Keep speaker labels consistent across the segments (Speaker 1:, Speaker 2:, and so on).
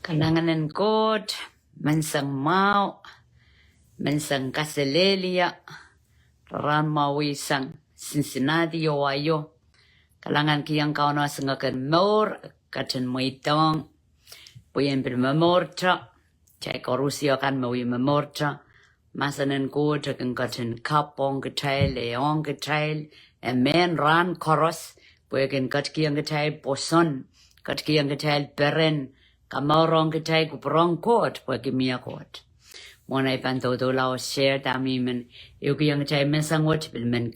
Speaker 1: Kalanganan Koht, Mansang Mau, Mansang Caselelia, Ran Mawisang, Cincinnati, Ohio. Kalangan kiyang kauna sangakan mor, katan muitong, puyen bil memorta, chay korusio kan mawi memorta, masanan Koht akan katan kapong Kitail, leong Kitail, men ran koros, puyen kat kiyang Kitail poson, kat kiyang Kitail beren, Kamarong Kitail kuprong Koht, puyen mia Koht. Mona ipan todo lao share dami men, kiyang Kitail men sangot bil men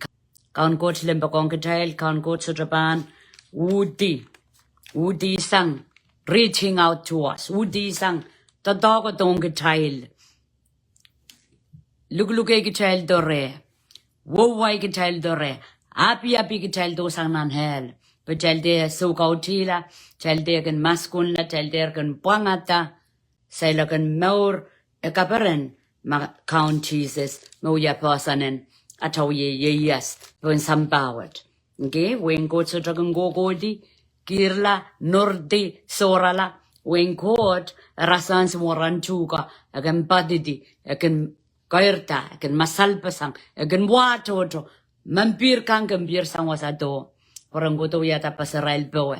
Speaker 1: kaun Koht lembakong Kitail, kaun Koht sa Japan, Udi sang reaching out to us, Udi sang tatago tong Kitail, lugluge Kitail dore, wowai Kitail dore, api Kitail do sang nan hel, Kitail de so kautila, Kitail de kan maskunla, Kitail de kan puangata, Saila kan maur, kaparen, ma count Jesus, moya pasanen, ataw ye yes, pun sambawat. Okay, when Koht sa dragon go godi, kirla, nordi, sorala, when Koht, rasan moran chuka, agan padidi, agan kairta, agan masalpasang, agan watoto, mampir kang gambir sang wasado, orang goto yata pasarail boe.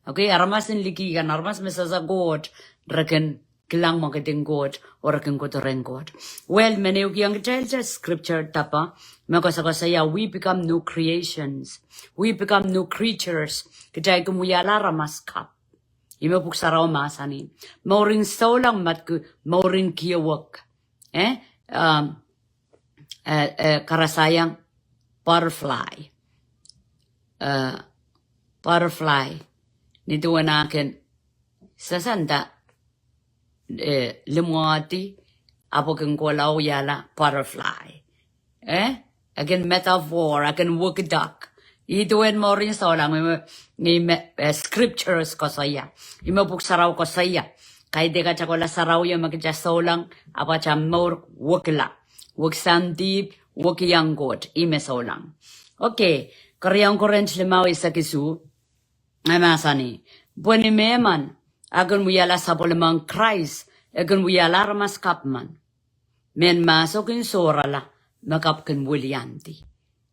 Speaker 1: Okay, aramasin likigan, armas mesasa Koht, dragon, kilang marketing Koht, or akan kotoren Koht. Well, many of young child scripture tapa, makasakasaya, we become new creations. We become new creatures. Kajay kumuyala ramas kap. Ima puksaraw masani. Mauring solang matku, mauring kiyawak. Karasayang butterfly. Butterfly. Nito akin sasanda limuati apokin kolaw yala butterfly. Again metaphor, again work duck. Ito en mo rin sa lang ni scriptures ko saya. Ima puksaraw ko saya. Kaya di ka chakola saraw yung magkita sa lang apa cha more workla. Work sandip, work yang God. Ime sa lang. Okay. Karyang korens limaw isa kisu. Ay masani. Buwan ni meman. Agan muyala sa polemang Christ. Agan muyala ramas kapman. Men masokin sorala. Magapkan Willianti.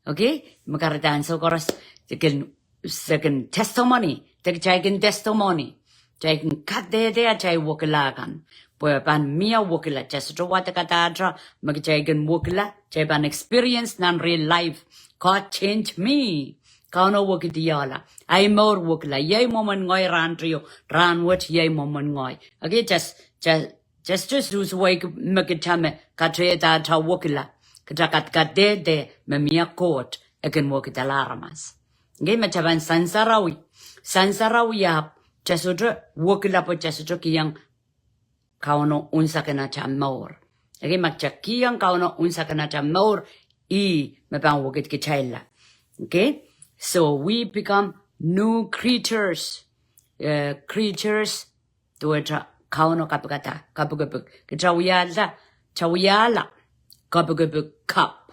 Speaker 1: Okay? Magkarataan sa koras. Second testimony. Tagchayin testimony. Chayin katete at chay wakilakan. Puyapan miya wakila. Chasuto wata katadra. Magchayin wakila. Chayin experience nan real life. God change me. Kauno wakidiyala. Ay more wakila. Yay moment ngoy ran trio. Ran what yay moment ngoy. Okay? Just lose way magkitame. Katreta ta wakila. Kajakat de memia Koht akan mo kita laramas. Ngay macaban sansarawi. Sansarawi yap. Jasudra wakila po jasudra kiyang kauno unsa kana chamor. Ngay macak kiyang kauno unsa kana chamor mapang wakit kichayla. Okay? So we become new creatures. Creatures tuwa kauno kapagata. Kapagapag. Chawiyala. Kapag cup.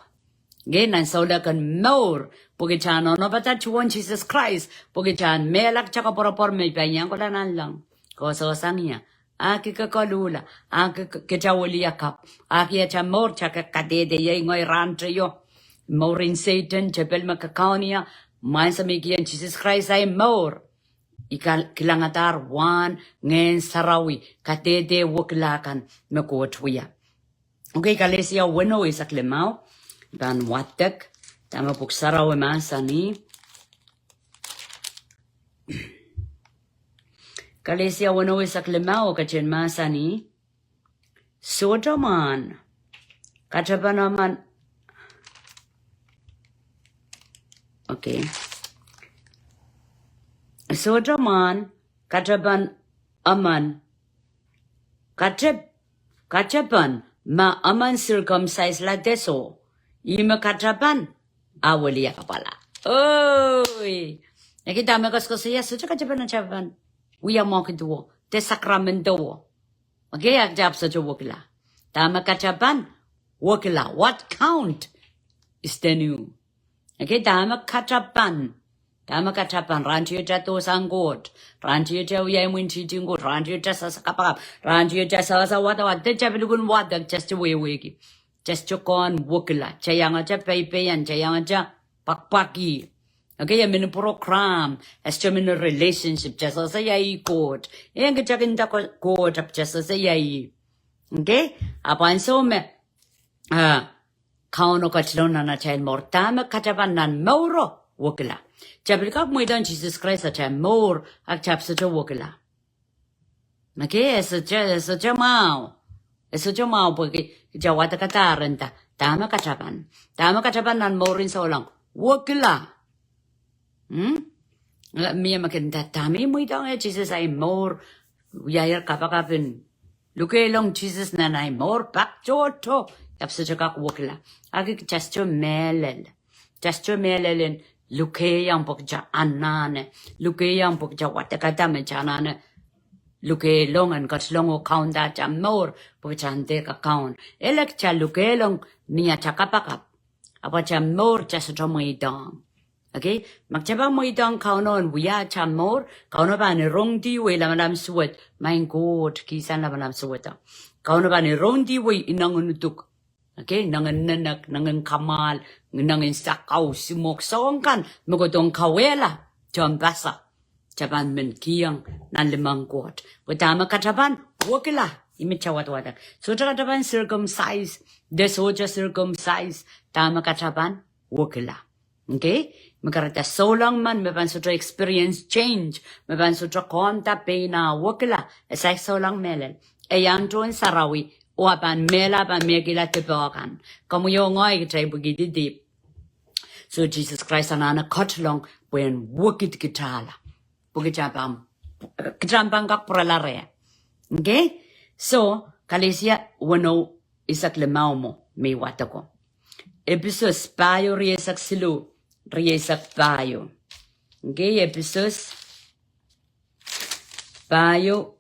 Speaker 1: Ganon, so lakan more. Pagkichan, no bata chuan Jesus Christ. Pagkichan, melak tsaka porapor may panyang ko lang. Koso sangya. Aki kakalula. Aki kachawali akap. Aki acha more tsaka kadede yay ngoy rantriyo. More in Satan, chapel makakaunia. Man sa mikiyan Jesus Christ ay more. Kilangatar, one, ngayon sarawi. Kadede waklakan. Makuatwiya. Okay, kalesia bueno isak lemao. Dan watek. Tama puksaraw masani. Kalesia bueno isak lemao kachen masani. Sodaman. Kachaban naman. Okay. Sodaman. Kachaban aman. Kachaban. Ma aman circumcised la deso. Ima katrapan. Awali ya kapala. Oy. Nakita mo kas siya. So katrapan na chapan. Uya mo kiduo. Te sakramento. Okay, agjab sa wakila. Tama katrapan. Wakila. What count is the new? Okay, tama katrapan. Tama kachapan ranchi cha to sangot. Ranchi cha uyay mwinchi tingot. Ranchi cha sasakapakap. Ranchi cha sasawata wata cha bilugun wata just weki. Just kon wukila. Chayanga cha pepeyan. Chayanga cha pakpaki. Okay, I'm in a program. As I'm in a relationship. Just as a yai court. Yang kachakin ta court up just as a yai. Okay? Apan so me. Kauno kachlona na chay mortama kachapan nan mauro wukila. Chabrikak mo idan Jesus Christ at chay more ak chap sa wukila. Okay, eso cha mau. Eso cha mau porque jawata kataranta. Tama kachapan. Tama kachapan nan morin sa ulang. Wukila. Miya makinta tami mo idan Jesus ay more. Yayar kapakapin. Luke long Jesus na ay more pak choto. Yapsachakak wukila. Agi chasto melel. Chasto melelen. Luke yang pokja anane. Luke yang pokja watakatame chanane. Luke long and got long o count that jam more. Pokjante ka count. Elek cha luke long niya chakapakap. Apa jam more chasto mo idang. Okay? Magchabang mo idang kaunon wiya cha more. Kauno ba ni rong di we lamanam suwet. My God, kisan lamanam suweta. Kauno ba ni rong di we inangunutuk. Okay, nangan kamal, nangan sakaw, simok songkan, magodong kawela, John Bassa, Japan men kiyang, nan limang kot. Watama kataban, wokila, imichawat. So kataban circumcise, desoja circumcise, tama kataban, wokila. Okay? Makarata so long man, meban sutra experience change, meban sutra konta pena, wokila, esay so long melel. Eyanton sarawi, Wapan mela pa megila tebakan. Kamu yo ngoy kitay bugiti deep. So Jesus Christ anana cut long when wukit kitala. Bugitapam. Kitrampang kak pralare. Okay? So, kalisia wano isak lemao mo may watako. Episos payo riesak silu. Riesak payo. Okay? Episos payo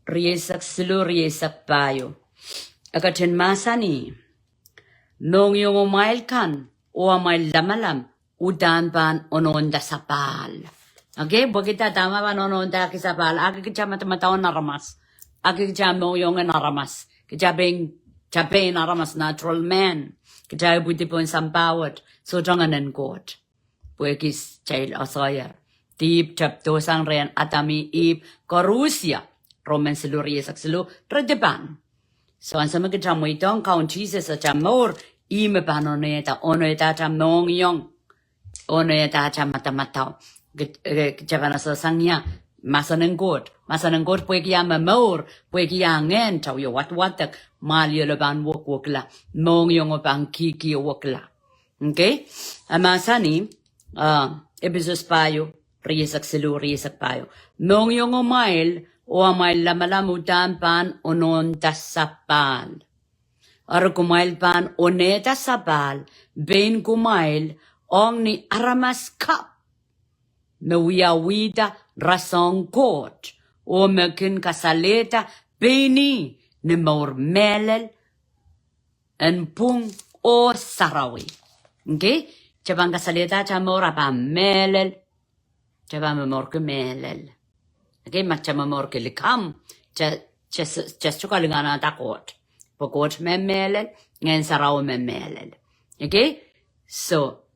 Speaker 1: riesak silu riesak payo. Akatin masani. Nong yung umail kan, o umail lamalam, udan pan ononda sapal. Okay, bukita tama pa ononda kisapal. Aki kitsa matamataon naramas. Aki kitsa mo yung naramas. Kitsa bing naramas natural man. Kitsa buti po sampawat. So janganan kot. Puekis child asoyer. Tip chapto sang rehn atami ip korusya. Roman silu riesak silu redepan. So ang sama kita mo itong kaun Jesus at chamor ime pa ono eta cham nong yong ono eta cham matamataw. Kita pa nasa sangya masanang god pwede kaya mamor pwede kaya ngen taw yo wat malyo laban wok la nong yong opang kiki wok la. Okay? Amasani episos payo riesak silu riesak payo. Nong yong umail o amay lamalamutan pan onon tasapal. Ar kumail pan oneta sapal, ben kumail ong ni aramas kap. Nawiyawida rasong kot, o mekin kasaleta beni ni maurmelel en pung o sarawi. Okay? Chabang kasaleta chamora pa melel, chabang mamor melel. Okay, macam amor ke likam, just chukalingana takot. Pokot memelel, ngen sarau memelel. Okay, so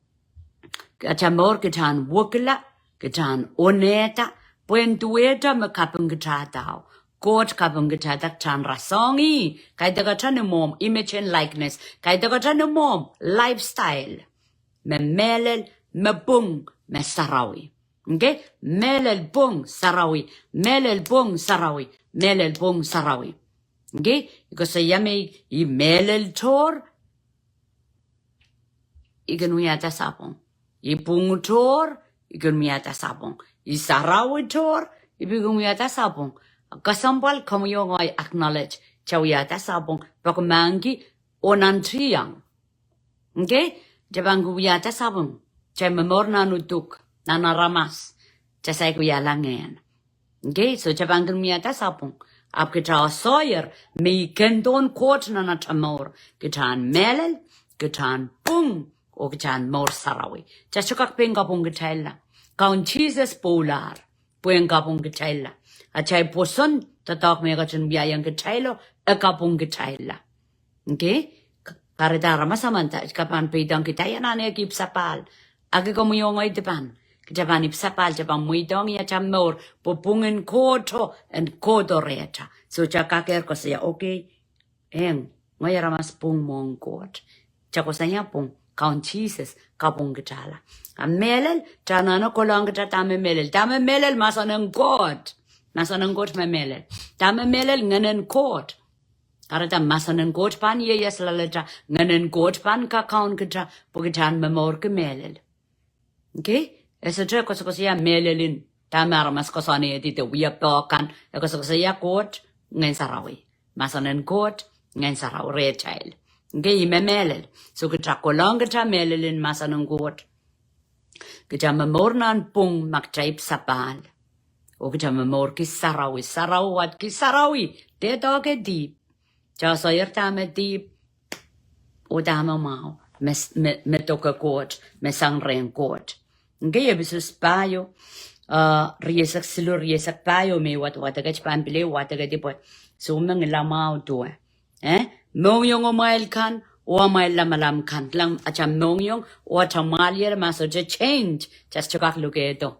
Speaker 1: kacamor ketan wukila, ketan oneta, puentueta makapung ketatao. Kot kapung ketatak tan rasongi, kaita katan mom image and likeness, kaita katan mom lifestyle. Memelel, mebung, mesarawi. Okay? Melel pong sarawi. Melel pong sarawi. Melel pong sarawi. Okay? Because sa yame i melel tor ikan miyata sapong. I pong tor ikan miyata sapong. I sarawi tor ibigong miyata sapong. Kasampal kamu yung ay acknowledge chawiyata sapong pakumangi onantriyang. Okay? Jabang guyata sapong. Chay memor na nutuk. Nanaramas. Jasay ko yalangan. Okay, so jabang miyata sapong. Ap kita soyer, may kendon kot na natamor. Kitaan melel, kitaan pung, Ogjan more sarawi. Chachukak pingapong Kitail. Count Jesus polar. Pingapong Kitail. A chai poson, the talk megachin biayang Kitailo, a kapong Kitail. Okay? Karitara masamanta, kapan pitang Kitayana keep sapal. Agagomuyong ay depan. Japan ipsapal Japan muidong ya chamor popungen koto and koto reta. So chakaker ko siya okay. Ngayara mas pung mong kot. Chako saya pung count Jesus kapung gitala. Melel tanano kolong kita tame melel masanang kot. Masanang kot melel. Tame melel nganen kot. Karata masanang kot pan ye yes lalata nganen kot pan ka count kita pugitan memor ke melel. Okay? Esa tre kosokosia melelin tamara mas kosane dite wiap tokan e kosokosia kot ngain sarawi masanen kot ngain saraw retail nge melel so kita kolong kita melelin masanen kot kita memornan pung maktaip sapal o kita memor ki sarawat ki sarawi te toke deep ja soyer tame deep o dama mau me toka kot me sang rehn kot Ngaya bisus payo, riesak silur riesak payo me wataga chpampile wataga dipo. So mang lamao to mong yung umail kan, o umail lamalam kan lang acham mong yung o chamalier maso change just chukak lugedo.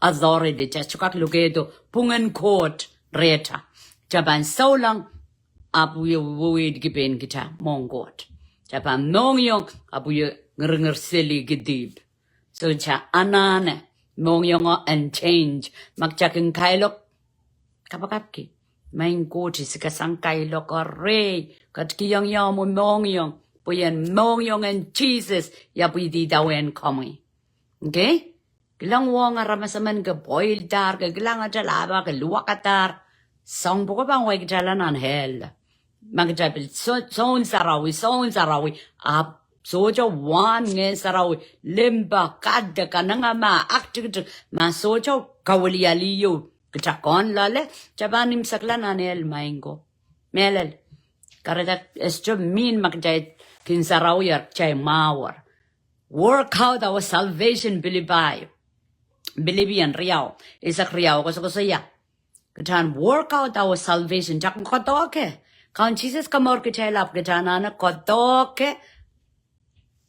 Speaker 1: Authority just chukak lugedo pungan court reta. Japan so lang apu yu wuid gipen kita mong court. Japan mong yung apu yu ngringer sili gidib. So cha anane mong yung and change magchaking kailok kapakapki main coach is kasang kailok or kat kiyang mo mong yung puyen mong yung and Jesus ya pwede dawen kami okay kilang wong aramasaman ka boil dar ka kilang ajalaba ka luwakatar song buko bang way jalanan hell magjabil son sarawi up Soja one nge sarawi limba kadda kananga ma active ma soja kawalialiyo kitakon lale jabanim saklan anel maingo melel karada esto min makjay kin sarawi ar chay mawar work out our salvation bilibian riyaw isak riyaw ko saya kitan work out our salvation jak kotoke kan Jesus kamor kitay kitana na kotoke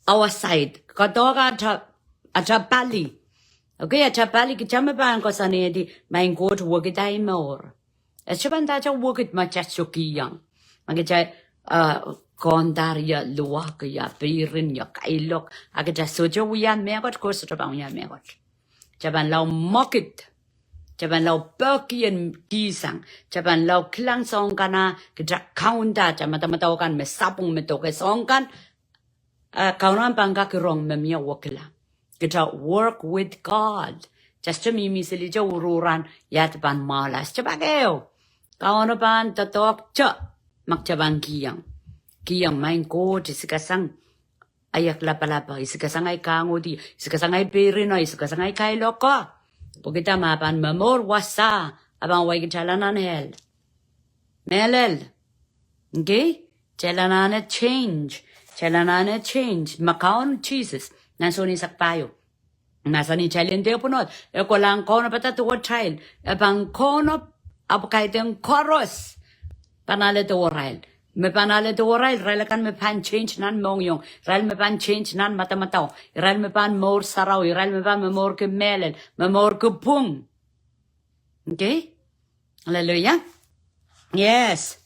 Speaker 1: our side kadoga acha pali okay acha pali kichame ban ko sanedi main go to work it time more achaban ta cha work it ma cha chokiyang magicha kondaria luak ya pirin ya kailok agacha sojo wian megot ko so bang ya megot chaban law market chaban law perkian kisang chaban law klang song kana kicha counter chamata kan me sapung me to ke song kan kaunan bangga kerong memia wakila. Kita work with God. Just to me misali jo ururan yat ban malas. Cabageo. Kaunan ban tatok cha magcabang kiyang. Kiyang main ko isikasang ayak lapalapa. Isikasang ay kangodi. Isikasang ay pirino. Isikasang ay kailoko. Pagkita mapan mamor wasa. Abang way kitalanan hel. Melel. Okay? Chalanane change. Chalanane change. Makaon Jesus. Nasoni sakpayo. Nasani chalende punot. Eko lang kono patatuwa child. Ebang kono apakaiteng koros. Panale to orail. Me panale to orail. Rail kan me pan change nan mongyong. Rail me pan change nan matamataw. Rail me pan more saraw. Rail me pan me more ke melel. Me more ke pung. Okay? Hallelujah. Yes.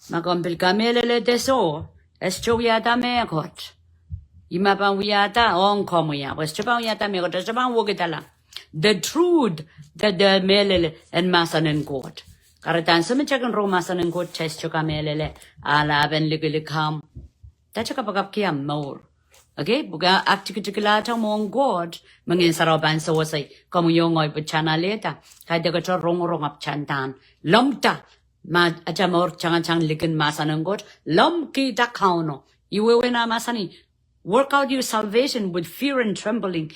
Speaker 1: Magompil ka melele deso. Esto yata mekot. Ima pa yata on komo ya. Esto pa yata mekot. Esto pa wogitala. The truth that the melele and masanen court. Karatan sa mechakan ro masanen court chest choka melele. Ala ben ligilikam. Tacha kapagap kiyam more. Okay? Buga aktikikilata mong God. Mangin sarapan sa wasay. Kamu yongoy pa chanaleta. Kaya ka rong ap chantan. Lomta. Ma ajamor chang likin masanang God lom kita kauno iwewe na masani work out your salvation with fear and trembling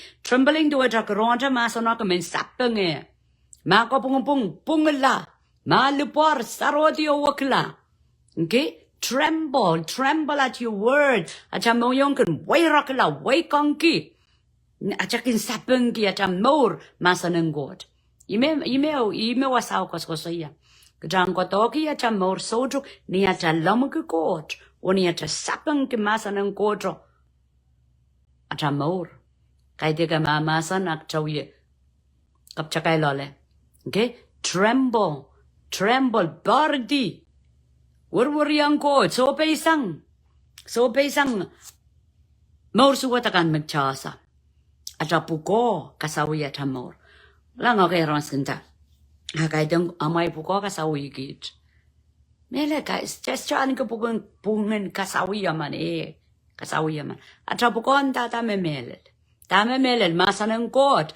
Speaker 1: do aja karonta masana ka men sapenge ma ko pungla ma lupor sarodio wakla okay tremble at your word. Acha mo yung kan way rakla, way kongki. Acha kin sapengki acha more masa ng God. Ime wasaw koskosoya. Kajang kotoki acha more sojo ni acha lamke God. O ni acha sapengki masa ng God. Acha more. Kaya di ka mamasa nakchawiye. Kapchakay lole. Okay? Tremble, bardi. Warwariyang God. So paisang. More suwatakan magchasa. Acha puko kasawi acha more. Lang okay rons kinta. Hakay dong amay puko kasawi git. Mele guys, just chan ko pungen kasawi yaman Kasawi yaman. Acha puko anta ta memelel. Tama melel masanang God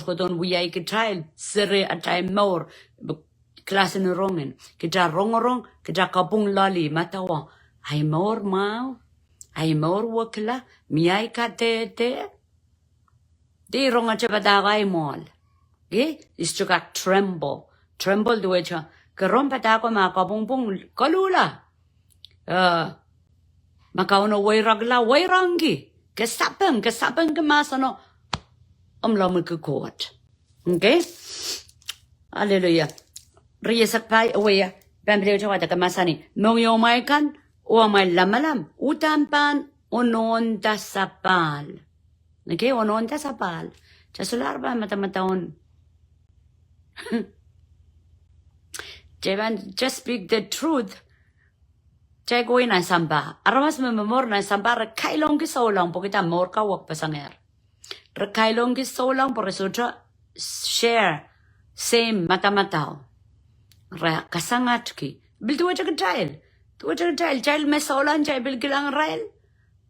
Speaker 1: ko don wiyay Kitail sere atay more klase ng rongen kita rongorong kita kapung lali matawa ay more mau ay more wakla miyay ka te di ronga chapatagay mol istuka tremble duwecha karon patako makapungpung kalula makauno wayrangi Kesapeng kemasano omlamu ke Koht. Okay? Hallelujah. Riya sakpai awaya. Pambilyo chawata kemasani. Mongyo maikan o may lamalam. Utampan onon tasapal. Okay? Onon tasapal. Chasular ba matamataon? Just speak the truth. Chay ko na samba. Aramas memor na samba rekailong kisolang po kita mor ka wak pasanger. Rekailong kisolang po resulta share same mata-mataw. Kasangat ki. Bil tuwa cha Kitail. Child may solan chay bil kilang rail.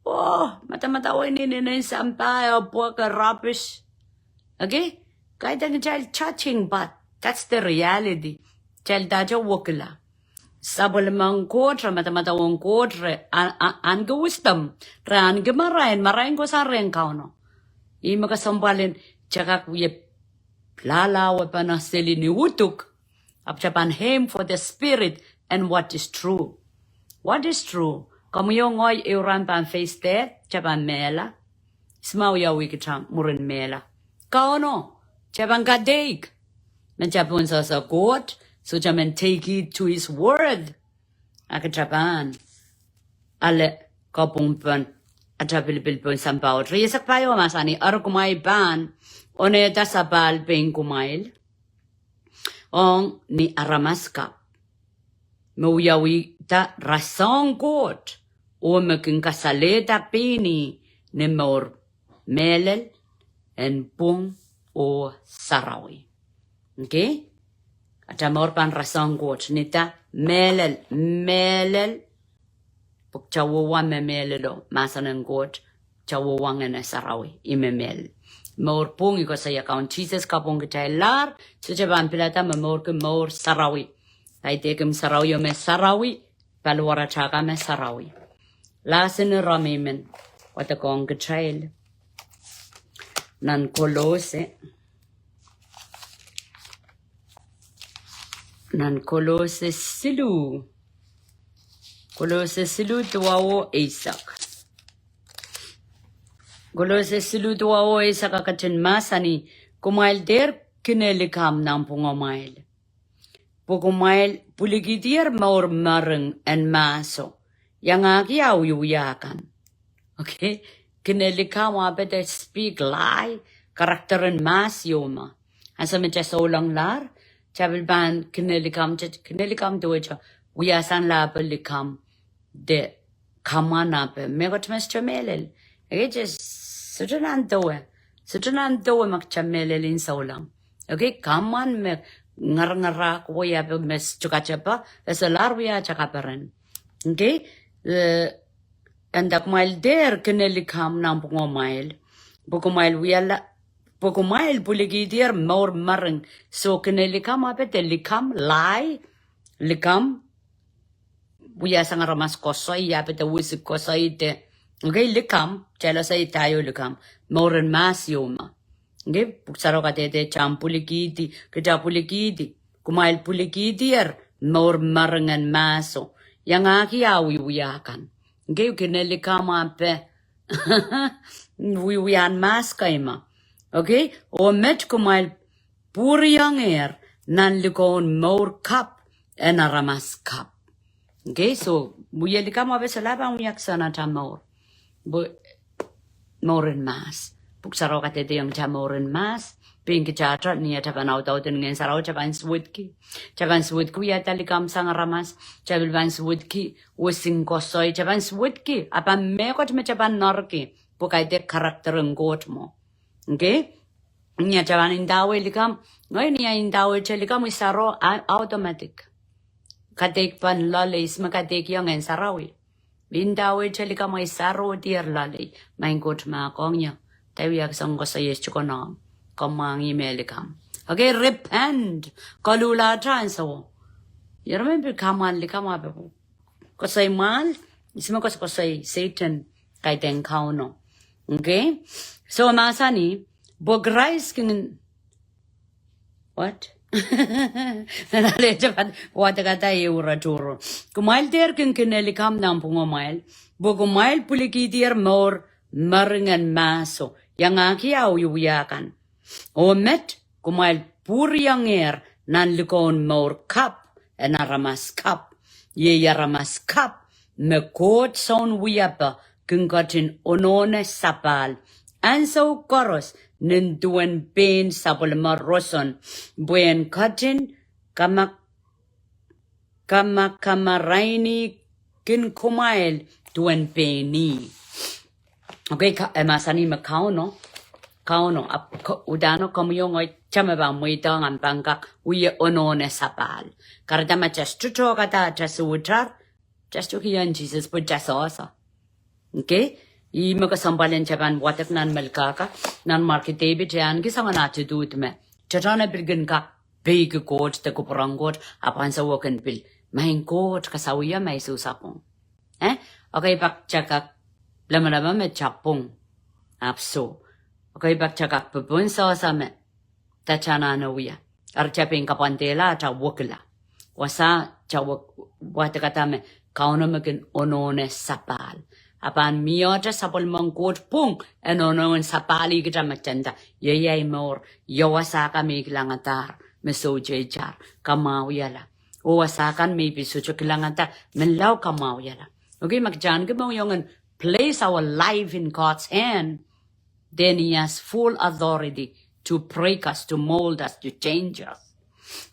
Speaker 1: Oh, mata-mataw ini samba po ka rubbish. Okay? Kahit ang child touching but that's the reality. Child daja wakila. Sabol mang kodre mata-matawang kodre an wisdom ran marain ko sa ren kauno ima ka sambalin chaka kuye lala wa panaseli ni utuk apchapan him for the spirit and what is true kamu yung ngoy euran pan face there chapan mela smaw ya wikitang murin mela kauno chapan kadeik menchapun sa God so jaman take it to his word. Akachapan. Ale kapumpan. Atapilpilpon sampaw. Riyasak payo masani. Kumay ban. One tasapal ping kumail. Ong ni aramaskap. Mauyawi ta rasong God. O making kasaleta pini. Ni maur melel. En pung o sarawi. Okay? At amor pan rasong God nita melel pag chawawan me melelo masanang God chawawan na sarawi imemel mor pungi ko sa account Jesus kapong Kitail lar so chaban pilata mor ke mor sarawi ay tekem sarawi me sarawi palwara chaka me sarawi lasin ramimen wata kong Kitail nan kolose nan kolose silu tuwawo Isak kolose silu tuwawo Isak akatin masani kumail der kinelikam ng pungomail pukumail puligidir maur mareng en maso yang akiyaw yuyakan okay kinelikam wapete speak lie karakterin mas yuma asa mecha solang lar Chabil ban kinelikam doja wiyasan la belikam de kamana pe megot chamelel just sutunan doe mak chamelel in solang okay kaman me ngar wiya pe mes chukachapa esalar wiya chakaperen okay andak mail der kinelikam nam pungomail bukumail wiya Pokumail puligidir maur mareng so kinelikam apete likam lai likam buya sang ramas kosoy apete wisik kosoy te okay likam chela say tayo likam mauren mas yuma okay puksaro katete cham puligidi kita puligidi kumail puligidir maur marengan maso yang aki wiyakan. Okay, kinelikama pe. Wiyan mas kaima. Okay, o met kumail puri yang nan likon more cup and aramas cup. Okay, so wiyalikama be salaba wiyak sana tamor. Morin mas. Puksaro katete yung chamorin mas. Pinky chatra niya taban out ngin saraw chaban swidki. Chaban swidki ya talikam sang ramas. Chaban swidki using kosoy chaban swidki. Apan mekot me chaban norki. Pukaite karakter ng got mo. Okay? Niya chaban indawe likam. Ngayon niya indawe chalikam isaro automatic. Katek pan lalays makatek yung ngin sarawi. Indawe chalikam isaro dear lalay. Main got ma kong niya. Tayo yak sang kosoy chukonam. Kamangi melikam. Okay, repent. Kalula transo. You remember kaman likama bebo. Kosay mal, isma kosay Satan kay den kauno. Okay? So masani, bograis kin what? Nalale japan wata kata eura turo. Kumail ter kin kinelikam nam pungomail. Bogumail pulikitir mor maringan maso. Yang aki au yuyakan. O met kumail puri yang nan likon more cup en aramas cup. Ye aramas cup me Koht son wiapa kungatin onone sapal. And so koros ninduen ben sapol maroson buen katin kamaraini kin kumail duen beni. Okay, masani makauno. Kauno udano kamuyong ay chamaba muitang ang bangkak uye onone sapal. Karadama just to talk at that just utar just to hear Jesus but just also. Okay? I magasambalan chaban watak nan melkaka nan market debit yan gisanga na to do it me. Chatana bilgin ka big Koht te kuparangot apan sa woken bil. Mahin Koht kasawiya may susapong. Okay, bak chakak lamalaba me chapong. Apso. Okay, back chakak pupun sa me. Tachana na wiya. Archapin kapantela ta wukla. Wasa cha watakatame kauna magin onone sapal. Apan miota sapal mangkot pung enonon sapali kita machanda. Yayay more. Yawasaka miglangatar. Meso jar. Kamawiyala. Owasakan maybe sucho kilangata. Menlaw kamawiyala. Okay, magjan mo yung place our life in God's hand. Then he has full authority to break us, to mold us, to change us.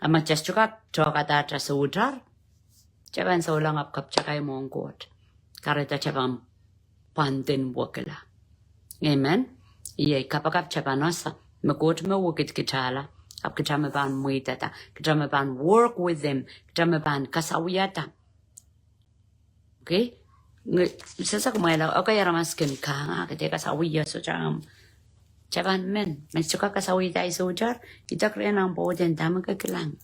Speaker 1: Ama just chuka that as utar. Chaban so lang up kap chakay mong Koht. Karita chabam pantin wakala. Amen. Iye kapakap chabanosa. Makot mo wukit kitala. Ap kitamaban muitata. Kitamaban work with them. Kitamaban kasawiyata. Okay? Sasa kumaila okay ramaskin ka nga kete kasawiya so chaban men suka kasawita iso jar ita kren ang boden tama ka kilang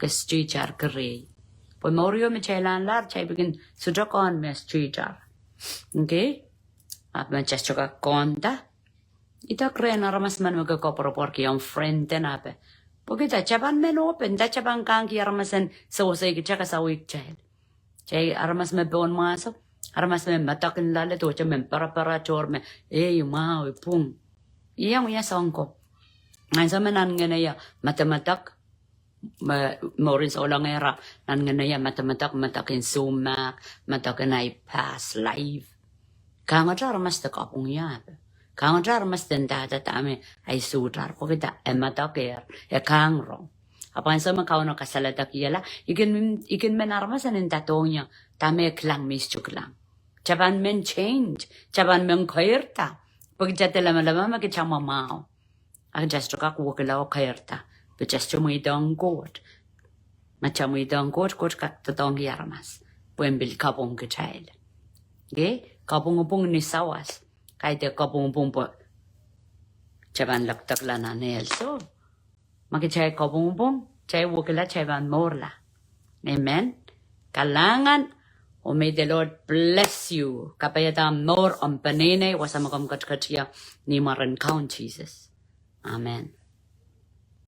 Speaker 1: street jar kare po morio me chelan lar chay begin suja kon me street jar okay at man just suka konta ita kren ramas man magkakopro porque yung friend tenape porque ta chaban men open ta chaban kang ki ramasan so say kita kasawit child. Chay aramas me bon maso, aramas me matakin lale to me para chor me, mau pung. Iyang iya songko. Ngayon sa manan nga na ya, matamatak, morin sa ulang era, nan nga na ya, matamatak, matakin sumak, matakin ay pass life. Kanga aramas ta kapung yan. Kanga aramas tanda tame ay sutar, pagkita, matakir, kang rong. Apan sa makauna kasalatak yala, ikin men armasan in tatonya, tame klang mischuk lang. Chaban men change, chaban men kairta. Pagkita lama makichama mao. Ang just kak wakalaw kairta, but just mo itong Koht. Machamo itong Koht kak tatong yarmas. Puembil kapong Kitail. Okay? Kapong ni sawas. Kahit kapong po. Chaban laktak la na nelso. Makichay kapong chay wakala chay ban morla. Amen. Kalangan, o may the Lord bless you. Kapayata more on panene, wasamakam katkatia ni maran count Jesus. Amen.